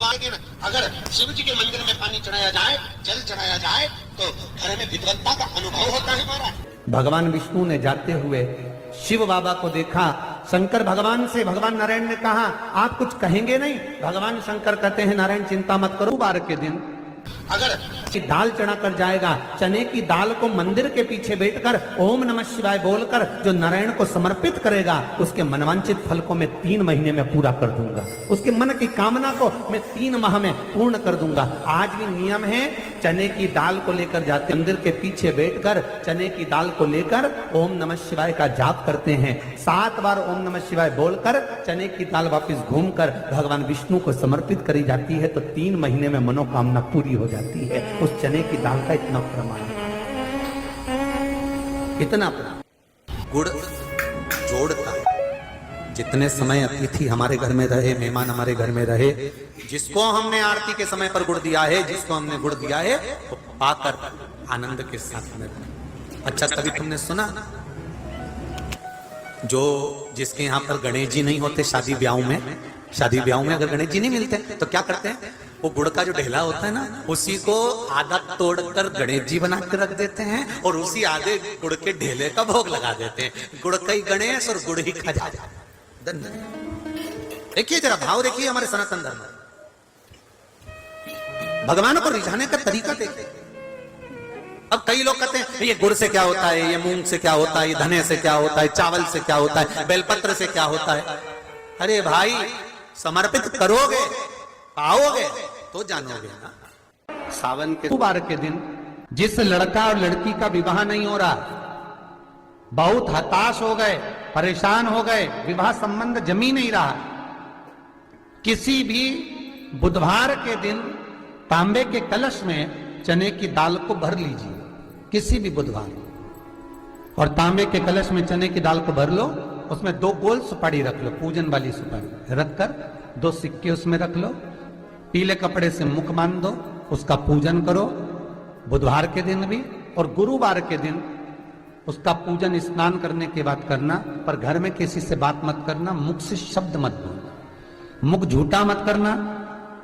लेकिन अगर शिव जी के मंदिर में पानी चढ़ाया जाए, जल चढ़ाया जाए, तो घर में विद्वत्ता का अनुभव होता है महाराज। भगवान विष्णु ने जाते हुए शिव बाबा को देखा। शंकर भगवान से, भगवान नारायण ने कहा आप कुछ कहेंगे नहीं? भगवान शंकर कहते हैं नारायण चिंता मत करो, बार के दिन अगर दाल चढ़ा कर जाएगा, चने की दाल को मंदिर के पीछे बैठकर ओम नमः शिवाय बोलकर जो नारायण को समर्पित करेगा, उसके मनवांचित फल को मैं 3 महीने में पूरा कर दूंगा, उसके मन की कामना को मैं 3 माह में पूर्ण कर दूंगा। आज भी नियम है, चने की दाल को लेकर जाते मंदिर के पीछे बैठकर चने की दाल को लेकर ओम नमः शिवाय का जाप करते हैं। 7 बार ओम नमः शिवाय बोलकर चने की दाल वापिस घूमकर भगवान विष्णु को समर्पित करी जाती है, तो 3 महीने में मनोकामना पूरी हो जाती है। उस चने की दाल का इतना प्रमाण है, इतना प्रमाण। गुड़ जोड़ता है। जितने समय अतिथि हमारे घर में रहे, मेहमान हमारे घर में रहे, जिसको हमने आरती के समय पर गुड़ दिया है, जिसको हमने गुड़ दिया है, वो पाकर आनंद के साथ में। अच्छा, कभी तुमने सुना जो जिसके यहाँ पर गणेश जी नहीं होते शादी ब्याह में अगर गणेश जी नहीं मिलते तो क्या करते हैं? वो गुड़ का जो ढेला होता है ना, उसी को आधा तोड़कर गणेश जी बना के रख देते हैं और उसी आधे गुड़ के ढेले का भोग लगा देते हैं। गुड़ का ही गणेश और गुड़ ही खजाना। देखिए जरा भाव देखिए हमारे सनातन धर्म में। भगवान को रिझाने का तरीका देखिए। अब कई लोग कहते हैं ये गुड़ से क्या होता है, ये मूंग से क्या होता है, ये धने से क्या होता है, चावल से क्या होता है, बेलपत्र से क्या होता है। अरे भाई, समर्पित करोगे, पाओगे तो जानोगे ना। सावन के बार के दिन जिस लड़का और लड़की का विवाह नहीं हो रहा, बहुत हताश हो गए, परेशान हो गए, विवाह संबंध जमी नहीं रहा, किसी भी बुधवार के दिन तांबे के कलश में चने की दाल को भर लीजिए, किसी भी बुधवार, और तांबे के कलश में चने की दाल को भर लो, उसमें 2 गोल सुपारी रख लो, पूजन वाली सुपारी रखकर 2 सिक्के उसमें रख लो, पीले कपड़े से मुख बांध दो, उसका पूजन करो बुधवार के दिन भी, और गुरुवार के दिन उसका पूजन स्नान करने के बाद करना। पर घर में किसी से बात मत करना, मुख से शब्द मत बोलना, मुख झूठा मत करना।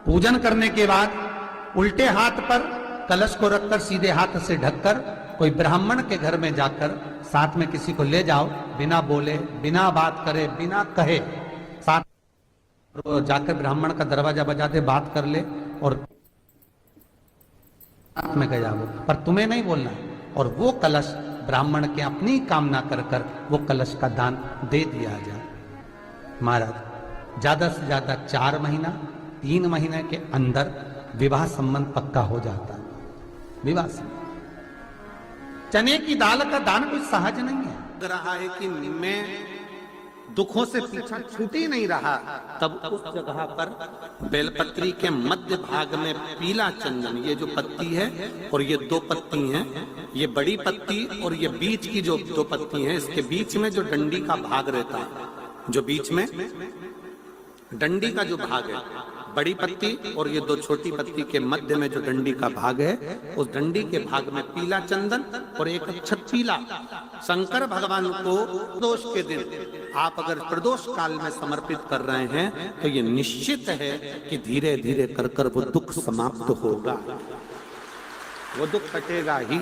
पूजन करने के बाद उल्टे हाथ पर कलश को रखकर सीधे हाथ से ढककर कोई ब्राह्मण के घर में जाकर साथ में किसी को ले जाओ, बिना बोले, बिना बात करे, बिना कहे, साथ जाकर ब्राह्मण का दरवाजा बजा दे, बात कर ले और साथ में गया वो, पर तुम्हें नहीं बोलना। और वो कलश ब्राह्मण के अपनी कामना कर कर वो कलश का दान दे दिया जाए। महाराज, ज्यादा से ज्यादा 4 महीना 3 महीने के अंदर विवाह संबंध पक्का हो जाता है। विवाह संबंध, चने की दाल का दान कुछ सहज नहीं है। लग रहा है कि मैं दुखों से पीछा छूट ही नहीं रहा, तब उस जगह पर बेलपत्री के मध्य भाग में पीला चंदन, ये जो पत्ती है और ये 2 पत्ती हैं, ये बड़ी पत्ती और ये बीच की जो 2 पत्ती हैं, इसके बीच में जो डंडी का भाग रहता है, जो बीच में डंडी का जो भाग है, बड़ी पत्ती और ये 2 छोटी पत्ती के मध्य में जो डंडी का भाग है, उस डंडी के भाग में पीला चंदन और एक अक्षत पीला। शंकर भगवान को प्रदोष के दिन आप अगर प्रदोष काल में समर्पित कर रहे हैं, तो ये निश्चित है कि धीरे धीरे कर कर वो दुख समाप्त होगा, वो दुख कटेगा ही।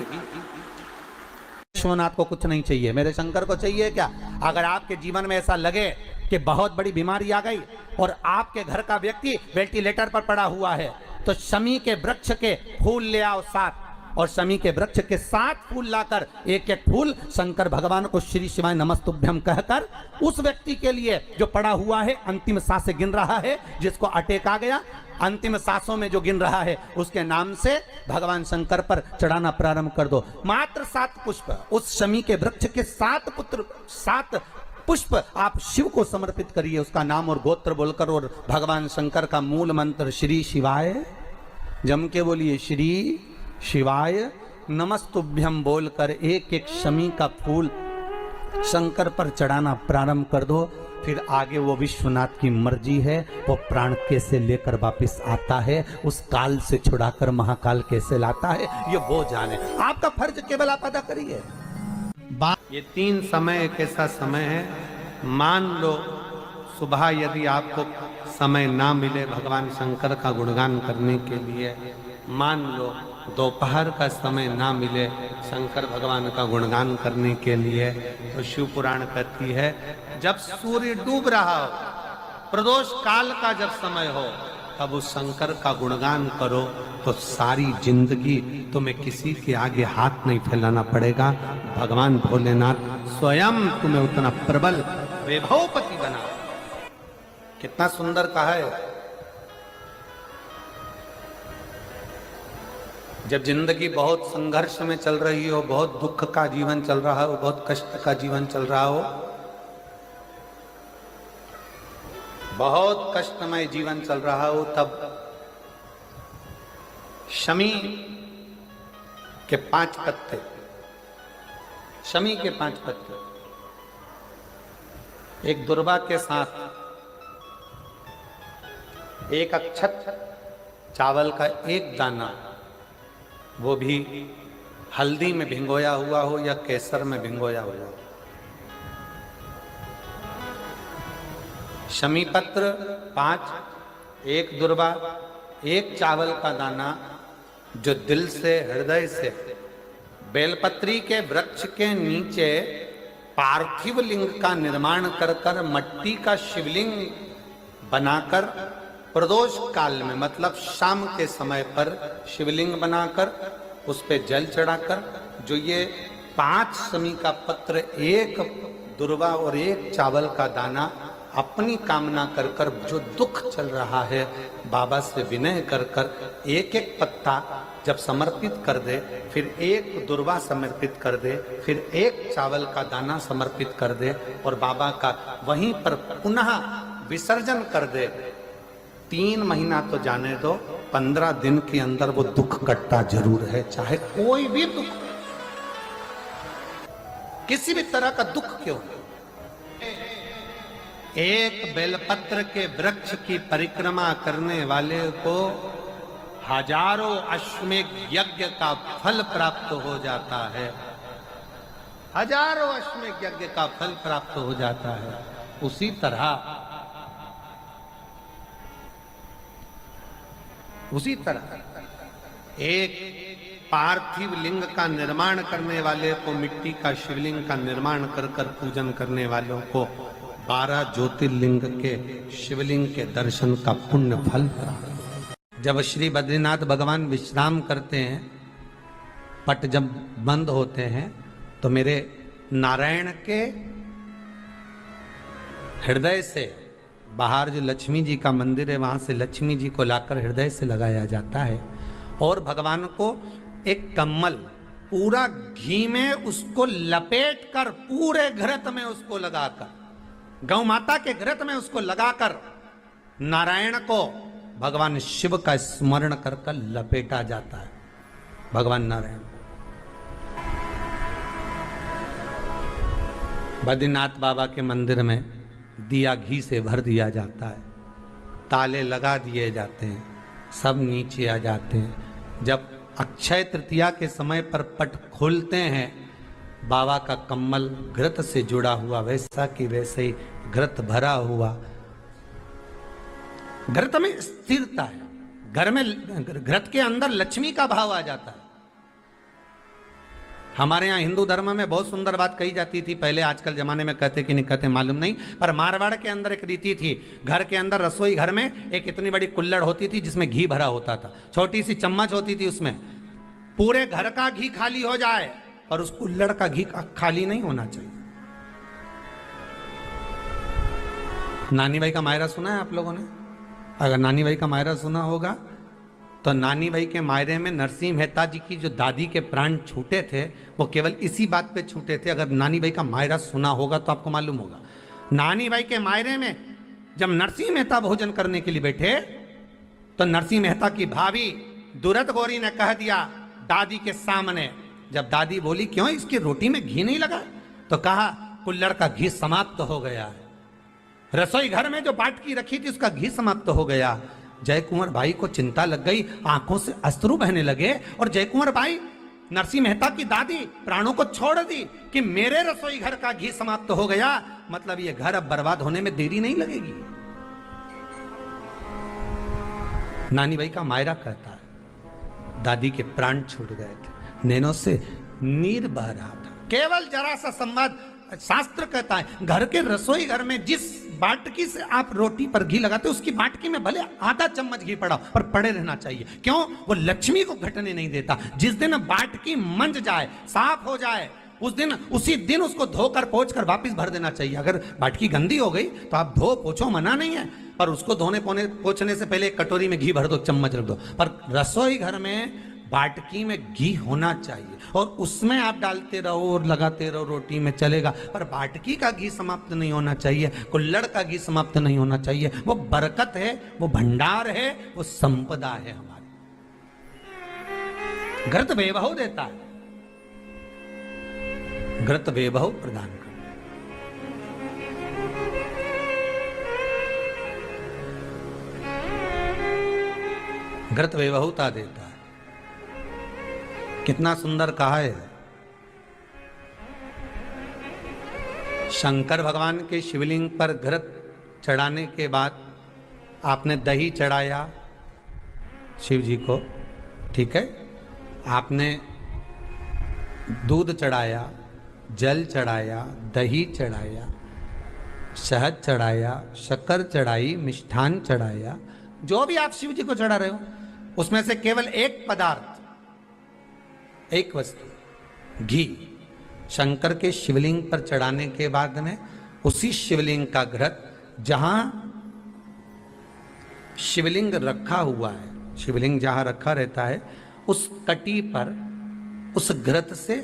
विश्वनाथ को कुछ नहीं चाहिए, मेरे शंकर को चाहिए क्या? अगर आपके जीवन में ऐसा लगे कि बहुत बड़ी बीमारी आ गई और आपके घर का व्यक्ति वेंटिलेटर पर पड़ा हुआ है, तो शमी के वृक्ष के फूल ले आओ 7, और शमी के वृक्ष के 7 फूल लाकर एक एक फूल शंकर भगवान को श्री शिवाय नमस्तुभ्यम कहकर उस व्यक्ति के लिए जो पड़ा हुआ है, अंतिम सांसें गिन रहा है, जिसको अटैक आ गया, अंतिम सांसों में जो गिन रहा है, उसके नाम से भगवान शंकर पर चढ़ाना प्रारंभ कर दो। मात्र 7 पुष्प, उस शमी के वृक्ष के 7 पुष्प आप शिव को समर्पित करिए, उसका नाम और गोत्र बोलकर, और भगवान शंकर का मूल मंत्र श्री शिवाय, जम के बोलिए श्री शिवाय नमस्तुभ्यम बोलकर एक एक शमी का फूल शंकर पर चढ़ाना प्रारंभ कर दो। फिर आगे वो विश्वनाथ की मर्जी है, वो प्राण कैसे लेकर वापस आता है, उस काल से छुड़ाकर महाकाल कैसे लाता है, ये वो जाने। आपका फर्ज केवल आप अदा करिए। ये 3 समय एक ऐसा समय है, मान लो सुबह यदि आपको समय ना मिले भगवान शंकर का गुणगान करने के लिए, मान लो दोपहर का समय ना मिले शंकर भगवान का गुणगान करने के लिए, तो शिव पुराण कहती है जब सूर्य डूब रहा हो, प्रदोष काल का जब समय हो, तब उस शंकर का गुणगान करो तो सारी जिंदगी तुम्हें किसी के आगे हाथ नहीं फैलाना पड़ेगा। भगवान भोलेनाथ स्वयं तुम्हें उतना प्रबल वैभवपति बना। कितना सुंदर कहा है। जब जिंदगी बहुत संघर्ष में चल रही हो, बहुत दुख का जीवन चल रहा हो, बहुत कष्ट का जीवन चल रहा हो, बहुत कष्टमय जीवन चल रहा हो, तब शमी के 5 पत्ते, शमी के 5 पत्ते एक दुर्वा के साथ एक अक्षत चावल का एक दाना, वो भी हल्दी में भिंगोया हुआ हो या केसर में भिंगोया हुआ हो, शमी पत्र 5, एक दुर्वा, एक चावल का दाना, जो दिल से हृदय से बेलपत्री के वृक्ष के नीचे पार्थिव लिंग का निर्माण कर कर मट्टी का शिवलिंग बनाकर प्रदोष काल में, मतलब शाम के समय पर शिवलिंग बनाकर उस पे जल चढ़ाकर, जो ये 5 शमी का पत्र, एक दुर्वा और एक चावल का दाना, अपनी कामना कर कर, जो दुख चल रहा है बाबा से विनय कर कर एक एक पत्ता जब समर्पित कर दे, फिर एक दुर्वा समर्पित कर दे, फिर एक चावल का दाना समर्पित कर दे और बाबा का वहीं पर पुनः विसर्जन कर दे, 3 महीना तो जाने दो, 15 दिन के अंदर वो दुख कटता जरूर है। चाहे कोई भी दुख, किसी भी तरह का दुख क्यों, एक बेलपत्र के वृक्ष की परिक्रमा करने वाले को हजारों अश्वमेध यज्ञ का फल प्राप्त हो जाता है, हजारों अश्वमेध यज्ञ का फल प्राप्त हो जाता है। उसी तरह एक पार्थिव लिंग का निर्माण करने वाले को, मिट्टी का शिवलिंग का निर्माण कर कर पूजन करने वालों को 12 ज्योतिर्लिंग के शिवलिंग के दर्शन का पुण्य फल प्राप्त। जब श्री बद्रीनाथ भगवान विश्राम करते हैं, पट जब बंद होते हैं, तो मेरे नारायण के हृदय से बाहर जो लक्ष्मी जी का मंदिर है, वहां से लक्ष्मी जी को लाकर हृदय से लगाया जाता है और भगवान को एक कम्मल पूरा घी में उसको लपेट कर, पूरे घृत में उसको लगाकर, गौ माता के घृत में उसको लगाकर नारायण को भगवान शिव का स्मरण कर कर लपेटा जाता है। भगवान नारायण बद्रीनाथ बाबा के मंदिर में दिया घी से भर दिया जाता है, ताले लगा दिए जाते हैं, सब नीचे आ जाते हैं। जब अक्षय तृतीया के समय पर पट खोलते हैं, बाबा का कम्मल घृत से जुड़ा हुआ वैसा कि वैसे ही घृत भरा हुआ, घृत में स्थिरता है, घर में घृत के अंदर लक्ष्मी का भाव आ जाता है। हमारे यहाँ हिंदू धर्म में बहुत सुंदर बात कही जाती थी पहले, आजकल जमाने में कहते कि नहीं कहते मालूम नहीं, पर मारवाड़ के अंदर एक रीति थी, घर के अंदर रसोई घर में एक इतनी बड़ी कुल्हड़ होती थी जिसमें घी भरा होता था, छोटी सी चम्मच होती थी, उसमें पूरे घर का घी खाली हो जाए और उस कुल्हड़ का घी खाली नहीं होना चाहिए। नानी भाई का मायरा सुना है आप लोगों ने? अगर नानी भाई का मायरा सुना होगा तो नानी भाई के मायरे में नरसिंह मेहता जी की जो दादी के प्राण छूटे थे, वो केवल इसी बात पे छूटे थे। अगर नानी भाई का मायरा सुना होगा तो आपको मालूम होगा, नानी भाई के मायरे में जब नरसिंह मेहता भोजन करने के लिए बैठे तो नरसिंह मेहता की भाभी दुरत गौरी ने कह दिया दादी के सामने, जब दादी बोली क्यों इसकी रोटी में घी नहीं लगा, तो कहा कुल्हड़ का घी समाप्त हो गया है, रसोई घर में जो बाटकी रखी थी उसका घी समाप्त हो गया। जय कुंवर भाई को चिंता लग गई, आंखों से अश्रु बहने लगे और जय कुंवर भाई नरसिंह मेहता की दादी प्राणों को छोड़ दी कि मेरे रसोई घर का घी समाप्त हो गया, मतलब ये घर अब बर्बाद होने में देरी नहीं लगेगी। नानी भाई का मायरा कहता है, दादी के प्राण छूट गए थे, नैनों से नीर बह रहा था। केवल जरा सा संवाद। शास्त्र कहता है घर के रसोई घर में जिस बाटकी से आप रोटी पर घी लगाते हो उसकी बाटकी में भले आधा चम्मच घी पड़ा पर पड़े रहना चाहिए। क्यों? वो लक्ष्मी को घटने नहीं देता। जिस दिन बाटकी मंज जाए, साफ हो जाए, उसी दिन उसको धोकर पोंछ कर वापस भर देना चाहिए। अगर बाटकी गंदी हो गई तो आप धो पोछो, मना नहीं है, पर उसको धोने पोछने से पहले एक कटोरी में घी भर दो, चम्मच रख दो। पर रसोई घर में बाटकी में घी होना चाहिए और उसमें आप डालते रहो और लगाते रहो, रोटी में चलेगा, पर बाटकी का घी समाप्त नहीं होना चाहिए, कुल्हड़ का घी समाप्त नहीं होना चाहिए। वो बरकत है, वो भंडार है, वो संपदा है हमारी। घृत बेबहू देता है, घृत बेबहू प्रदान कर। घृत बेबहूता देता है। कितना सुंदर कहा है। शंकर भगवान के शिवलिंग पर घृत चढ़ाने के बाद आपने दही चढ़ाया शिव जी को, ठीक है, आपने दूध चढ़ाया, जल चढ़ाया, दही चढ़ाया, शहद चढ़ाया, शक्कर चढ़ाई, मिष्ठान चढ़ाया, जो भी आप शिव जी को चढ़ा रहे हो उसमें से केवल एक पदार्थ, एक वस्तु, घी शंकर के शिवलिंग पर चढ़ाने के बाद में उसी शिवलिंग का घृत, जहां शिवलिंग रखा हुआ है, शिवलिंग जहां रखा रहता है उस कटी पर उस घृत से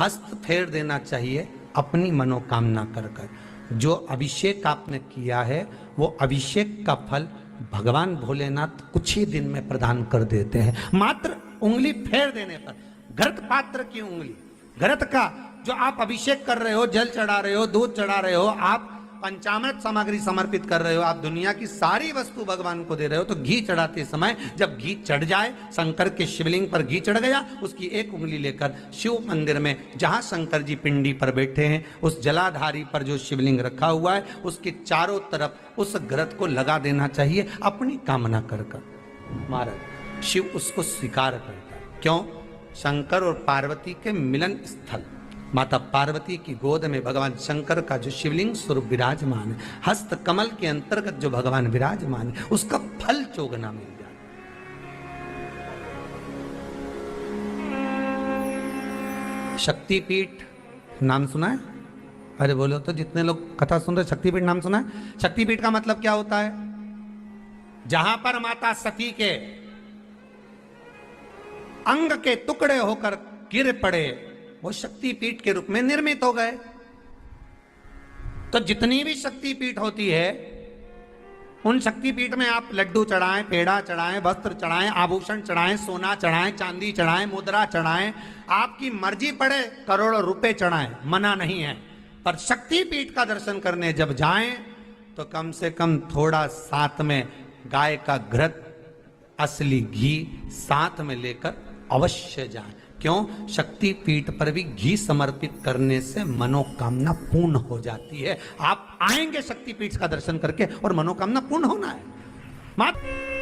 हस्त फेर देना चाहिए अपनी मनोकामना कर कर। जो अभिषेक आपने किया है वो अभिषेक का फल भगवान भोलेनाथ कुछ ही दिन में प्रदान कर देते हैं। मात्र उंगली फेर देने पर, घृत पात्र की उंगली, घृत का जो आप अभिषेक कर रहे हो, जल चढ़ा रहे हो, दूध चढ़ा रहे हो, आप पंचामृत सामग्री समर्पित कर रहे हो, आप दुनिया की सारी वस्तु भगवान को दे रहे हो, तो घी चढ़ाते समय जब घी चढ़ जाए, शंकर के शिवलिंग पर घी चढ़ गया, उसकी एक उंगली लेकर शिव मंदिर में जहां शंकर जी पिंडी पर बैठे हैं उस जलाधारी पर जो शिवलिंग रखा हुआ है उसके चारों तरफ उस घृत को लगा देना चाहिए अपनी कामना कर कर। महाराज शिव उसको स्वीकार करता है। क्यों? शंकर और पार्वती के मिलन स्थल माता पार्वती की गोद में भगवान शंकर का जो शिवलिंग स्वरूप विराजमान है, हस्त कमल के अंतर्गत जो भगवान विराजमान है, उसका फल चोगना मिल जाए। शक्तिपीठ नाम सुना है? अरे बोलो तो, जितने लोग कथा सुन रहे, शक्तिपीठ नाम सुना है? शक्तिपीठ का मतलब क्या होता है? जहां पर माता सती के अंग के टुकड़े होकर गिर पड़े वो शक्तिपीठ के रूप में निर्मित हो गए। तो जितनी भी शक्तिपीठ होती है उन शक्तिपीठ में आप लड्डू चढ़ाएं, पेड़ा चढ़ाएं, वस्त्र चढ़ाएं, आभूषण चढ़ाएं, सोना चढ़ाएं, चांदी चढ़ाएं, मुद्रा चढ़ाएं, आपकी मर्जी पड़े करोड़ों रुपए चढ़ाएं, मना नहीं है। पर शक्तिपीठ का दर्शन करने जब जाएं तो कम से कम थोड़ा साथ में गाय का घृत, असली घी साथ में लेकर अवश्य जाएं। क्यों? शक्तिपीठ पर भी घी समर्पित करने से मनोकामना पूर्ण हो जाती है। आप आएंगे शक्तिपीठ का दर्शन करके और मनोकामना पूर्ण होना है।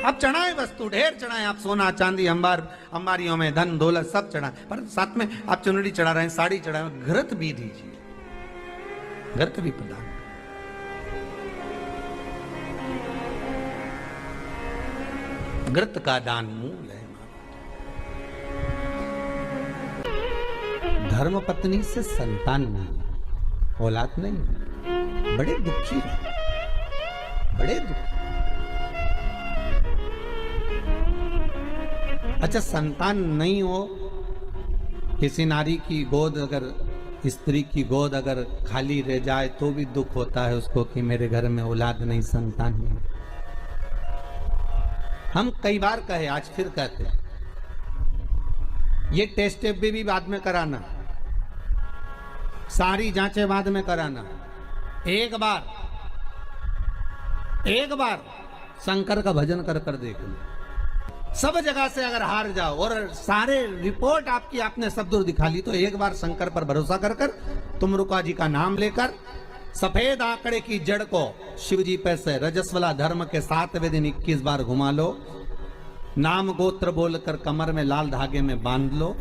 आप चढ़ाएं वस्तु, ढेर चढ़ाएं, आप सोना चांदी अंबारियों में धन दौलत सब चढ़ाएं, पर साथ में आप चुनरी चढ़ा रहे हैं, साड़ी चढ़ा रहे हैं, घृत भी दीजिए, घृत भी प्रदान। घृत का दान मूल है। धर्म पत्नी से संतान नहीं, औलाद नहीं, बड़े दुखी है, बड़े दुखी। अच्छा, संतान नहीं हो, किसी नारी की गोद अगर, स्त्री की गोद अगर खाली रह जाए तो भी दुख होता है उसको कि मेरे घर में औलाद नहीं, संतान नहीं। हम कई बार कहे, आज फिर कहते हैं, ये टेस्ट भी बाद में कराना, सारी जांचें बाद में कराना। एक बार शंकर का भजन कर कर देख लो। सब जगह से अगर हार जाओ और सारे रिपोर्ट आपकी आपने सब दूर दिखा ली, तो एक बार शंकर पर भरोसा कर कर तुमरुका जी का नाम लेकर सफेद आंकड़े की जड़ को शिव जी पे से रजस्वला धर्म के 7वें दिन 21 बार घुमा लो। नाम गोत्र बोलकर कमर में लाल धागे में बांध लो,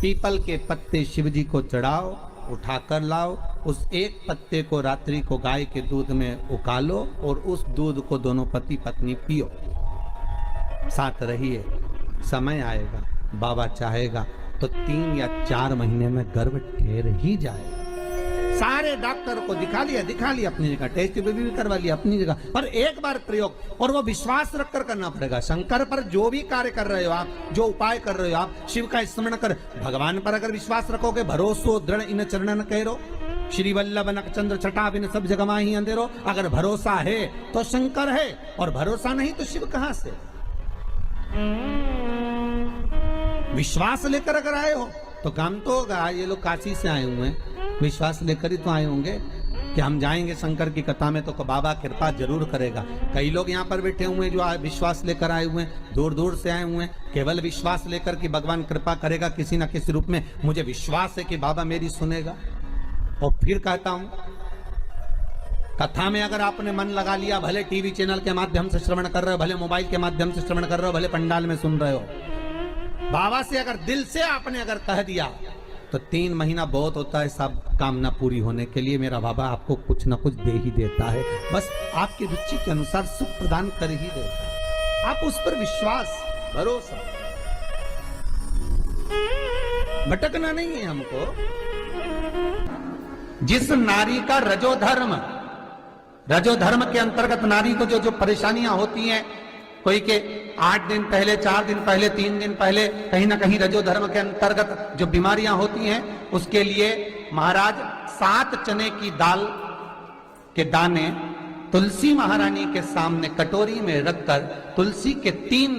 पीपल के पत्ते शिव जी को चढ़ाओ, उठाकर लाओ, उस एक पत्ते को रात्रि को गाय के दूध में उकालो और उस दूध को दोनों पति पत्नी पियो, साथ रहिए। समय आएगा, बाबा चाहेगा तो 3 या 4 महीने में गर्भ ठहर ही जाएगा। सारे डॉक्टर को दिखा लिया अपनी जगह, टेस्ट भी करवा लिया अपनी जगह, पर एक बार प्रयोग, और वो विश्वास रखकर करना पड़ेगा। शंकर पर जो भी कार्य कर रहे हो आप, जो उपाय कर रहे हो आप, शिव का स्मरण कर, भगवान पर अगर विश्वास रखोगे, भरोसो दृढ़ इन चरणन कहो, श्री वल्लभ नख चंद्र छटा बिन सब जगह माही अंधेरो। अगर भरोसा है तो शंकर है, और भरोसा नहीं तो शिव कहां से। विश्वास लेकर अगर आए हो तो काम तो होगा। ये लोग काशी से आए हुए हैं, विश्वास लेकर ही तो आए होंगे कि हम जाएंगे शंकर की कथा में तो बाबा कृपा जरूर करेगा। कई लोग यहाँ पर बैठे हुए हैं जो विश्वास लेकर आए हुए हैं, दूर दूर से आए हुए हैं, केवल विश्वास लेकर कि भगवान कृपा करेगा किसी न किसी रूप में, मुझे विश्वास है कि बाबा मेरी सुनेगा। और फिर कहता हूं, कथा में अगर आपने मन लगा लिया, भले टीवी चैनल के माध्यम से श्रवण कर रहे हो, भले मोबाइल के माध्यम से श्रवण कर रहे हो, भले पंडाल में सुन रहे हो, बाबा से अगर दिल से आपने अगर कह दिया तो 3 महीना बहुत होता है सब कामना पूरी होने के लिए। मेरा बाबा आपको कुछ ना कुछ दे ही देता है, बस आपकी रुचि के अनुसार सुख प्रदान कर ही देता है। आप उस पर विश्वास, भरोसा, भटकना नहीं है हमको। जिस नारी का रजोधर्म के अंतर्गत नारी को जो परेशानियां होती हैं, कोई के 8 दिन पहले, 4 दिन पहले, 3 दिन पहले कहीं ना कहीं रजोधर्म के अंतर्गत जो बीमारियां होती हैं, उसके लिए महाराज 7 चने की दाल के दाने तुलसी महारानी के सामने कटोरी में रखकर, तुलसी के 3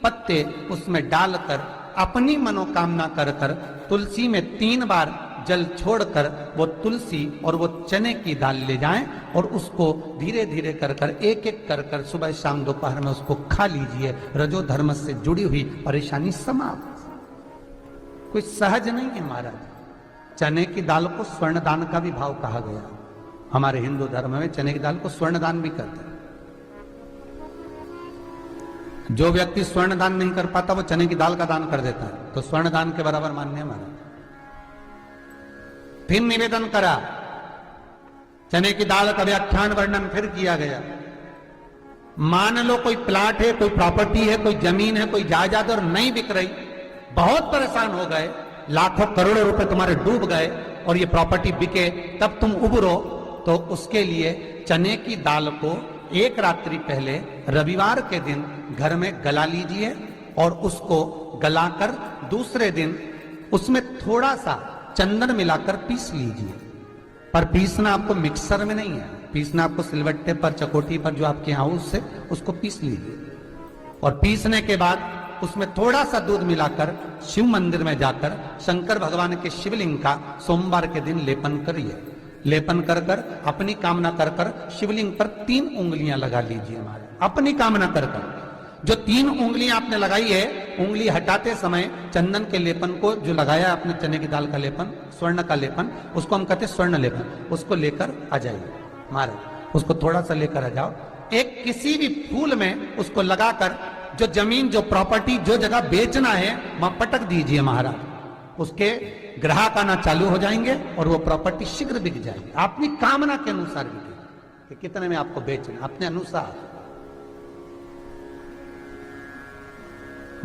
पत्ते उसमें डालकर अपनी मनोकामना कर कर तुलसी में 3 बार जल छोड़कर वो तुलसी और वो चने की दाल ले जाएं और उसको धीरे धीरे कर कर, एक एक कर कर, सुबह शाम दोपहर में उसको खा लीजिए। रजोधर्म से जुड़ी हुई परेशानी समाप्त। कोई सहज नहीं है महाराज। चने की दाल को स्वर्ण दान का भी भाव कहा गया। हमारे हिंदू धर्म में चने की दाल को स्वर्ण दान भी करते हैं। जो व्यक्ति स्वर्ण दान नहीं कर पाता वो चने की दाल का दान कर देता है, तो स्वर्ण दान के बराबर मान्य है महाराज। फिर निवेदन करा, चने की दाल का व्याख्यान वर्णन फिर किया गया। मान लो कोई प्लाट है, कोई प्रॉपर्टी है, कोई जमीन है, कोई जायदाद और नहीं बिक रही, बहुत परेशान हो गए, लाखों करोड़ों रुपए तुम्हारे डूब गए और ये प्रॉपर्टी बिके, तब तुम उबरो, तो उसके लिए चने की दाल को एक रात्रि पहले रविवार के दिन घर में गला लीजिए और उसको गलाकर दूसरे दिन उसमें थोड़ा सा चंदन मिलाकर पीस लीजिए। पर पीसना आपको मिक्सर में नहीं है, पीसना आपको सिलवट्टे पर, चकोटी पर, जो आपके यहाँ उससे उसको पीस लीजिए। और पीसने के बाद उसमें थोड़ा सा दूध मिलाकर शिव मंदिर में जाकर शंकर भगवान के शिवलिंग का सोमवार के दिन लेपन करिए। लेपन कर कर अपनी कामना कर कर शिवलिंग पर 3 उंगलियां लगा लीजिए हमारे, अपनी कामना कर कर। जो 3 उंगलियां आपने लगाई है, उंगली हटाते समय चंदन के लेपन को जो लगाया आपने, चने की दाल का लेपन, स्वर्ण का लेपन, उसको हम कहते हैं स्वर्ण लेपन, उसको लेकर आ जाइए महाराज। उसको थोड़ा सा लेकर आ जाओ, एक किसी भी फूल में उसको लगाकर जो जमीन, जो प्रॉपर्टी, जो जगह बेचना है वहां पटक दीजिए महाराज। उसके ग्राहक आना चालू हो जाएंगे और वो प्रॉपर्टी शीघ्र बिक जाएगी। अपनी कामना के अनुसार बिकेगी कि कितने में आपको बेचना, अपने अनुसार।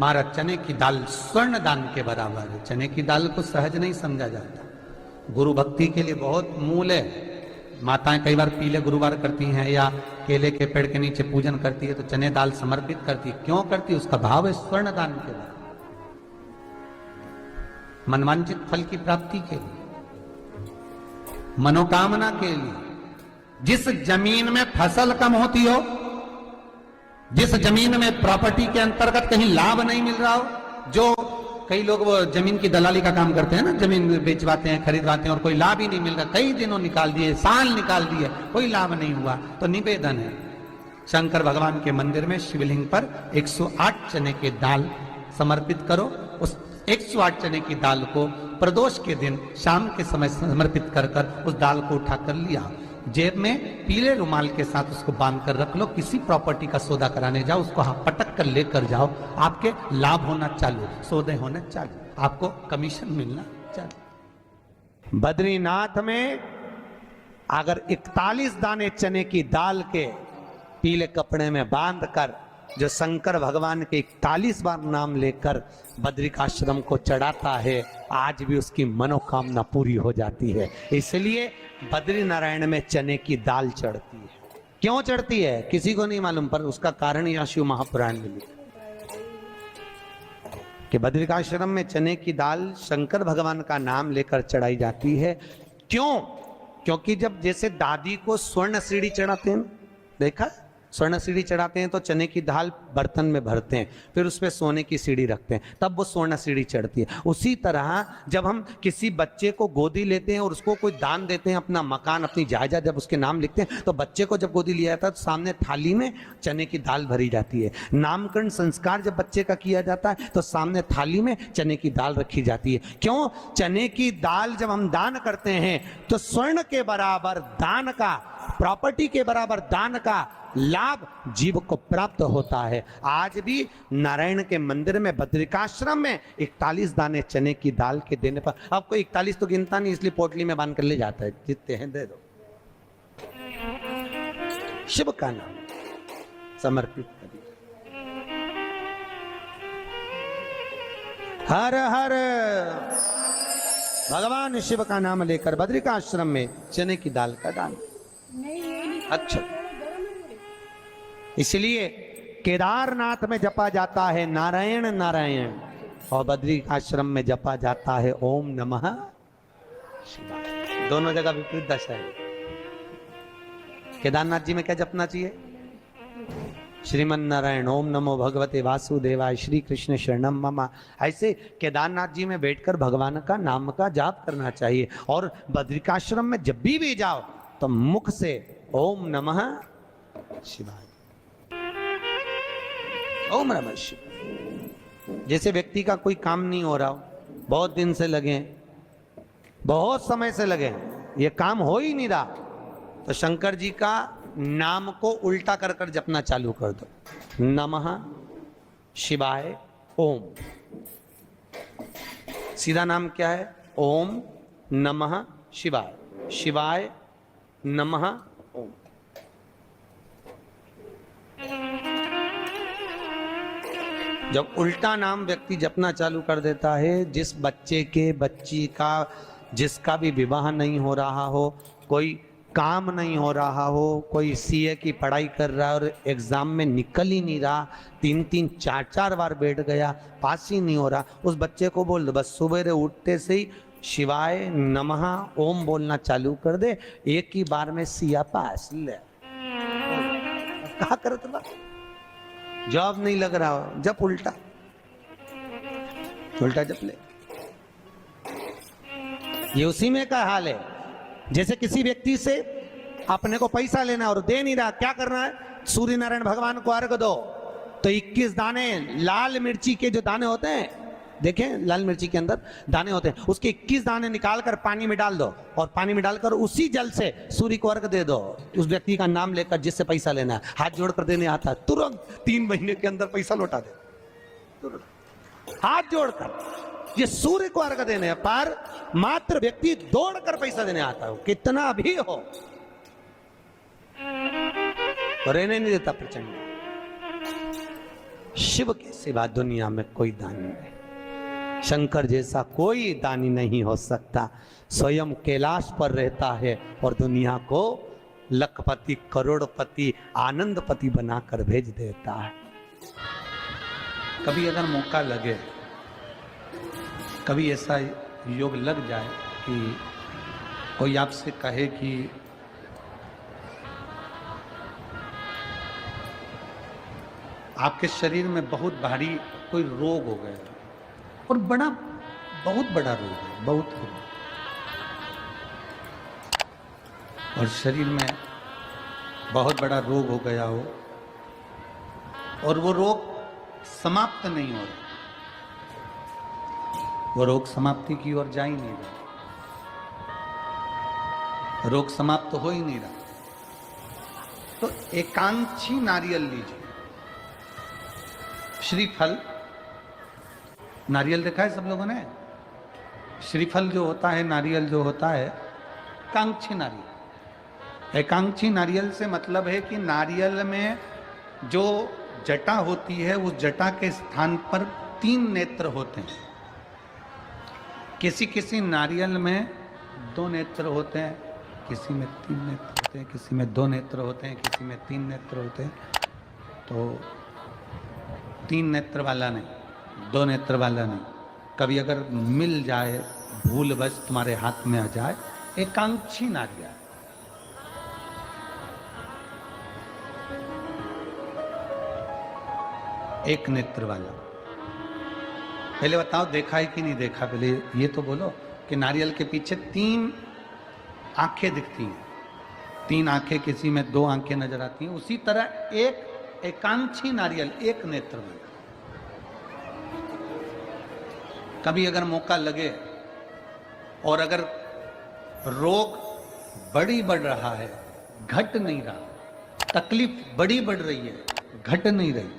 महाराज, चने की दाल स्वर्ण दान के बराबर है। चने की दाल को सहज नहीं समझा जाता। गुरु भक्ति के लिए बहुत मूल है। माताएं कई बार पीले गुरुवार करती हैं या केले के पेड़ के नीचे पूजन करती है तो चने दाल समर्पित करती है। क्यों करती है? उसका भाव है स्वर्ण दान के लिए, मनवांचित फल की प्राप्ति के लिए, मनोकामना के लिए। जिस जमीन में फसल कम होती हो, जिस जमीन में प्रॉपर्टी के अंतर्गत कहीं लाभ नहीं मिल रहा हो, जो कई लोग वो जमीन की दलाली का काम करते हैं ना, जमीन बेचवाते हैं, खरीदवाते हैं और कोई लाभ ही नहीं मिल रहा, कई दिनों निकाल दिए, साल निकाल दिए, कोई लाभ नहीं हुआ, तो निवेदन है शंकर भगवान के मंदिर में शिवलिंग पर 108 चने के दाल समर्पित करो। उस 108 चने की दाल को प्रदोष के दिन शाम के समय समर्पित कर कर उस दाल को उठाकर लिया। जेब में पीले रुमाल के साथ उसको बांध कर रख लो, किसी प्रॉपर्टी का सौदा कराने जाओ, उसको पटक कर लेकर जाओ, आपके लाभ होना चालू, सौदे होने चालू, आपको कमीशन मिलना चालू। बद्रीनाथ में अगर 41 दाने चने की दाल के पीले कपड़े में बांध कर जो शंकर भगवान के 41 बार नाम लेकर बद्रिकाश्रम को चढ़ाता है, आज भी उसकी मनोकामना पूरी हो जाती है। इसलिए बद्री नारायण में चने की दाल चढ़ती है। क्यों चढ़ती है किसी को नहीं मालूम, पर उसका कारण यह शिव महापुराण में लिखा कि बद्रिकाश्रम में चने की दाल शंकर भगवान का नाम लेकर चढ़ाई जाती है। क्यों? क्योंकि जब जैसे दादी को स्वर्ण सीढ़ी चढ़ाते हैं, देखा स्वर्ण सीढ़ी चढ़ाते हैं तो चने की दाल बर्तन में भरते हैं, फिर उस पर सोने की सीढ़ी रखते हैं, तब वो स्वर्ण सीढ़ी चढ़ती है। उसी तरह जब हम किसी बच्चे को गोदी लेते हैं और उसको कोई दान देते हैं, अपना मकान अपनी जायदाद जब उसके नाम लिखते हैं, तो बच्चे को जब गोदी लिया जाता है तो सामने थाली में चने की दाल भरी जाती है। नामकरण संस्कार जब बच्चे का किया जाता है तो सामने थाली में चने की दाल रखी जाती है। क्यों? चने की दाल जब हम दान करते हैं तो स्वर्ण के बराबर दान का, प्रॉपर्टी के बराबर दान का लाभ जीव को प्राप्त होता है। आज भी नारायण के मंदिर में बद्रिकाश्रम में 41 दाने चने की दाल के देने पर, आपको 41 तो गिनता नहीं इसलिए पोटली में बांध कर ले जाता है, जितने हैं दे दो, शिव का नाम समर्पित करिए। हर हर भगवान शिव का नाम लेकर बद्रिकाश्रम में चने की दाल का दान। अच्छा, इसलिए केदारनाथ में जपा जाता है नारायण नारायण और बद्रिकाश्रम में जपा जाता है ओम नमः शिवाय। दोनों जगह विपरीत दशा है। केदारनाथ जी में क्या जपना चाहिए? श्रीमन नारायण ओम नमो भगवते वासुदेवाय श्री कृष्ण शरणम मम। ऐसे केदारनाथ जी में बैठकर भगवान का नाम का जाप करना चाहिए। और बद्रिकाश्रम में जब भी जाओ तो मुख से ओम नमः शिवाय, ओम नमः शिवाय। जैसे व्यक्ति का कोई काम नहीं हो रहा हो, बहुत दिन से लगे, बहुत समय से लगे, ये काम हो ही नहीं रहा, तो शंकर जी का नाम को उल्टा कर कर जपना चालू कर दो। नमः शिवाय ओम। सीधा नाम क्या है? ओम नमः शिवाय, शिवाय नमः ओम। जब उल्टा नाम व्यक्ति जपना चालू कर देता है, जिस बच्चे के, बच्ची का, जिसका भी विवाह नहीं हो रहा हो, कोई काम नहीं हो रहा हो, कोई सीए की पढ़ाई कर रहा है और एग्जाम में निकल ही नहीं रहा, 3-3 4-4 बार बैठ गया, पास ही नहीं हो रहा, उस बच्चे को बोल दो बस सुबह उठते से ही शिवाय नमः ओम बोलना चालू कर दे, एक ही बार में सिया पास ले। कहा करत बा, जॉब नहीं लग रहा हो, जब उल्टा उल्टा जप ले। ये उसी में का हाल है। जैसे किसी व्यक्ति से अपने को पैसा लेना और दे नहीं रहा, क्या करना है? सूर्य नारायण भगवान को अर्घ दो। तो 21 दाने लाल मिर्ची के जो दाने होते हैं, देखें लाल मिर्ची के अंदर दाने होते हैं, उसके 21 दाने निकालकर पानी में डाल दो और पानी में डालकर उसी जल से सूर्य को अर्घ दे दो। उस व्यक्ति का नाम लेकर जिससे पैसा लेना है, हाथ जोड़कर देने आता है, तुरंत 3 महीने के अंदर पैसा लौटा दे, तुरंत हाथ जोड़कर। ये सूर्य को अर्घ देने पर मात्र व्यक्ति दौड़कर पैसा देने आता है, कितना भी हो, रहने नहीं देता प्रचंड। शिव के सिवा दुनिया में कोई दानी नहीं, शंकर जैसा कोई दानी नहीं हो सकता। स्वयं कैलाश पर रहता है और दुनिया को लखपति, करोड़पति, आनंदपति बनाकर भेज देता है। कभी अगर मौका लगे, कभी ऐसा योग लग जाए कि कोई आपसे कहे कि आपके शरीर में बहुत भारी कोई रोग हो गया और बहुत बड़ा रोग है, बहुत रोग, और शरीर में बहुत बड़ा रोग हो गया हो और वो रोग समाप्त नहीं हो रहा, वो रोग समाप्ति की ओर जा ही नहीं रहा, रोग समाप्त तो हो ही नहीं रहा। तो एकांक्षी नारियल लीजिए। श्रीफल, नारियल देखा है सब लोगों ने? श्रीफल जो होता है, नारियल जो होता है, एकांक्षी नारियल। एकांक्षी नारियल से मतलब है कि नारियल में जो जटा होती है उस जटा के स्थान पर 3 नेत्र होते हैं। किसी किसी नारियल में 2 नेत्र होते हैं, किसी में 3 नेत्र होते हैं, किसी में 2 नेत्र होते हैं, किसी में 3 नेत्र होते हैं। तो 3 नेत्र वाला नहीं, 2 नेत्र वाला नहीं। कभी अगर मिल जाए, भूलवश तुम्हारे हाथ में आ जाए, एकांक्षी नारियल। एक नेत्र वाला। पहले बताओ देखा है कि नहीं देखा? पहले ये तो बोलो कि नारियल के पीछे 3 आंखें दिखती हैं। 3 आंखें, किसी में 2 आंखें नजर आती हैं। उसी तरह एक एकांक्षी नारियल, एक नेत्र वाला। कभी अगर मौका लगे और अगर रोग बढ़ रहा है, घट नहीं रहा, तकलीफ बढ़ रही है, घट नहीं रही,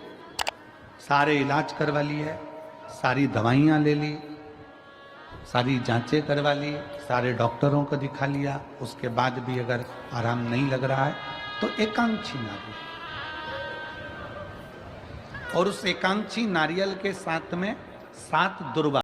सारे इलाज करवा लिए, सारी दवाइयाँ ले ली, सारी जांचें करवा ली, सारे डॉक्टरों को दिखा लिया, उसके बाद भी अगर आराम नहीं लग रहा है तो एकांक्षी नारियल। और उस एकांक्षी नारियल के साथ में 7 दुर्वा